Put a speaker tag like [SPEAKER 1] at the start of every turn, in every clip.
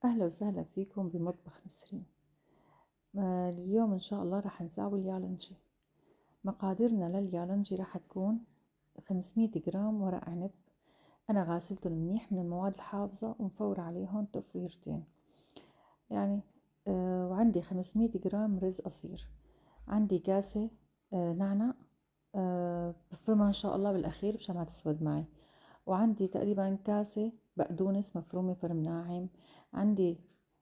[SPEAKER 1] أهلا وسهلا فيكم بمطبخ نسرين. اليوم إن شاء الله راح نساوي اليالنجي. مقاديرنا لليالنجي راح تكون 500 جرام ورق عنب. أنا غاسلتهم منيح من المواد الحافظة ومفورة عليهم تفويرتين يعني. وعندي 500 جرام رز قصير. عندي كاسة نعناع بفرمها إن شاء الله بالأخير مشان ما تسود معي. وعندي تقريبا كاسة بقدونس مفرومة فرم ناعم. عندي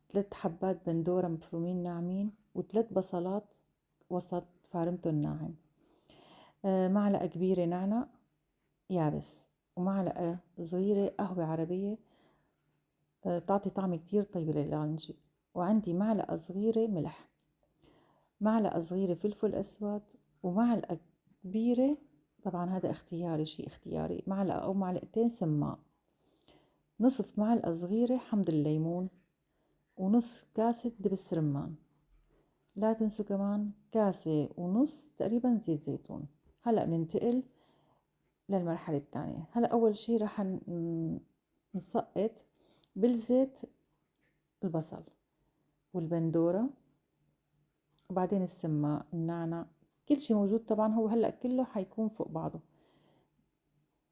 [SPEAKER 1] 3 حبات بندورة مفرومين ناعمين و3 بصلات وسط فارمتن ناعم. معلقة كبيرة نعناع يابس ومعلقة صغيرة قهوة عربية بتعطي طعم كتير طيب لليالنجي. وعندي معلقة صغيرة ملح، معلقة صغيرة فلفل أسود، ومعلقة كبيرة، طبعا هذا اختياري، شيء اختياري، معلقة أو معلقتين سماق، نصف معلقة صغيرة حمض الليمون، ونص كاسة دبس رمان. لا تنسوا كمان كاسة ونص تقريبا زيت زيتون. هلأ بننتقل للمرحلة الثانية. هلأ أول شي رح نسقط بالزيت البصل والبندورة، وبعدين السماق، النعناع، كل شي موجود. طبعا هو هلأ كله حيكون فوق بعضه،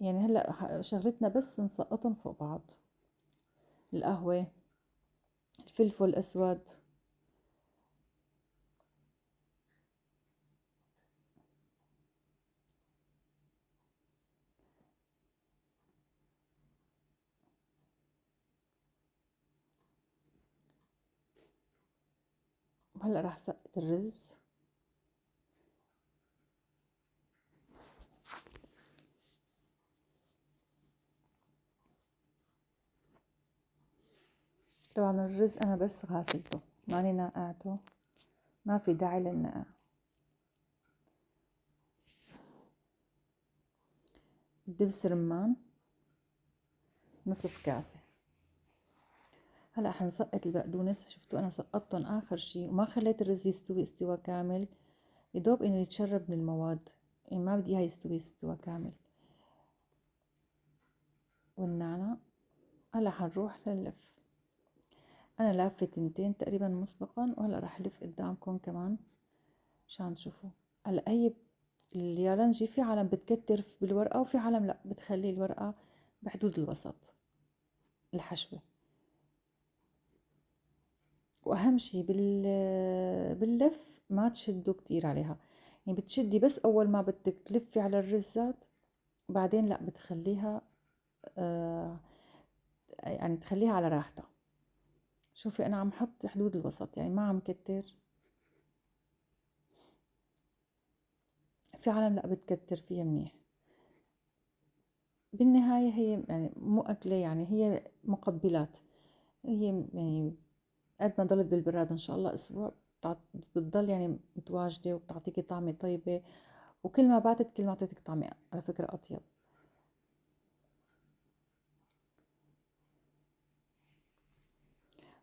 [SPEAKER 1] يعني هلأ شغلتنا بس نسقطهم فوق بعض. القهوة، الفلفل الأسود، وهلأ رح سقط الرز. طبعا الرز أنا بس غاسلته، ماني ناقعته، ما في داعي للنقع. دبس رمان نصف كاسة. هلا حنسقط البقدونس. شفتوا انا سقطتهم اخر شي وما خليت الرز يستوي استوى كامل، يدوب انه يتشرب من المواد، يعني ما بدي اياه يستوي استوى كامل. والنعناع هلا حنروح لللف. انا لافة تنتين تقريبا مسبقا، وهلا رح لف قدامكم كمان مشان تشوفوا. هلا هي اليالنجي في عالم بتكتر بالورقة وفي عالم لا، بتخلي الورقة بحدود الوسط الحشوة. واهم شي باللف ما تشدوا كتير عليها، يعني بتشدي بس اول ما بدك تلفي على الرزات، بعدين لا بتخليها يعني تخليها على راحتها. شوفي انا عم حط حدود الوسط، يعني ما عم كتر. في عالم لا بتكتر فيها منيح. بالنهاية هي يعني مو أكلة، يعني هي مقبلات. هي يعني قد ما ضلت بالبراد إن شاء الله أسبوع بتضل يعني متواجدة وبتعطيكي طعمة طيبة، وكل ما باتت كل ما اعطيتك طعمة على فكرة أطيب.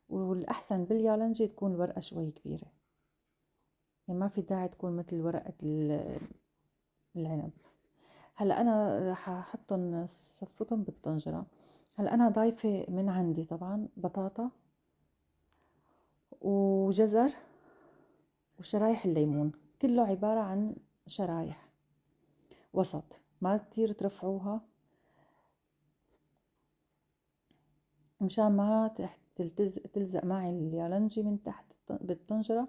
[SPEAKER 1] والأحسن باليالنجي تكون الورقة شوي كبيرة، يعني ما في داعي تكون مثل ورقة العنب. هلا أنا راح أحطهم صفطهم بالطنجرة. هلا أنا ضايفة من عندي طبعا بطاطا وجزر وشرايح الليمون، كله عبارة عن شرايح وسط، ما كتير ترفعوها مشان ما تلزق معي اليالنجي من تحت بالطنجرة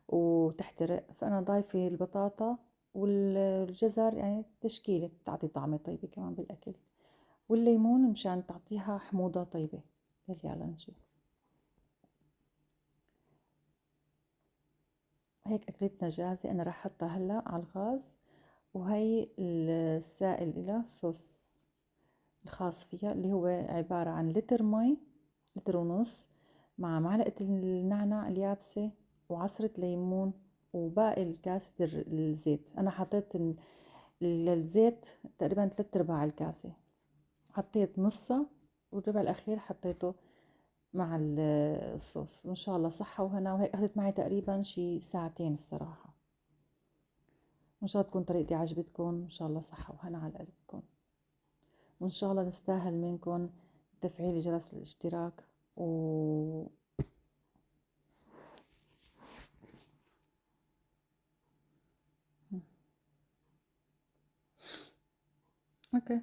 [SPEAKER 1] وتحترق. فأنا ضايفة البطاطا والجزر، يعني تشكيلة بتعطي طعمة طيبة كمان بالأكل، والليمون مشان تعطيها حموضة طيبة لليالنجي. هيك أكلتنا جاهزة. أنا راح أحطها هلأ على الغاز، وهي السائل إلى الصوص الخاص فيها اللي هو عبارة عن لتر مي، لتر ونص، مع معلقة النعناع اليابسة وعصرة ليمون وباقي الكاسة الزيت. أنا حطيت الزيت تقريبا 3/4 الكاسة، حطيت نصها والربع الأخير حطيته مع الصوص. وإن شاء الله صحة وهنا. وهيك أخذت معي تقريبا شي ساعتين الصراحة. وإن شاء الله تكون طريقتي عجبتكم. إن شاء الله صحة وهنا على قلبكم، وإن شاء الله نستاهل منكم تفعيل جرس الاشتراك اوكي.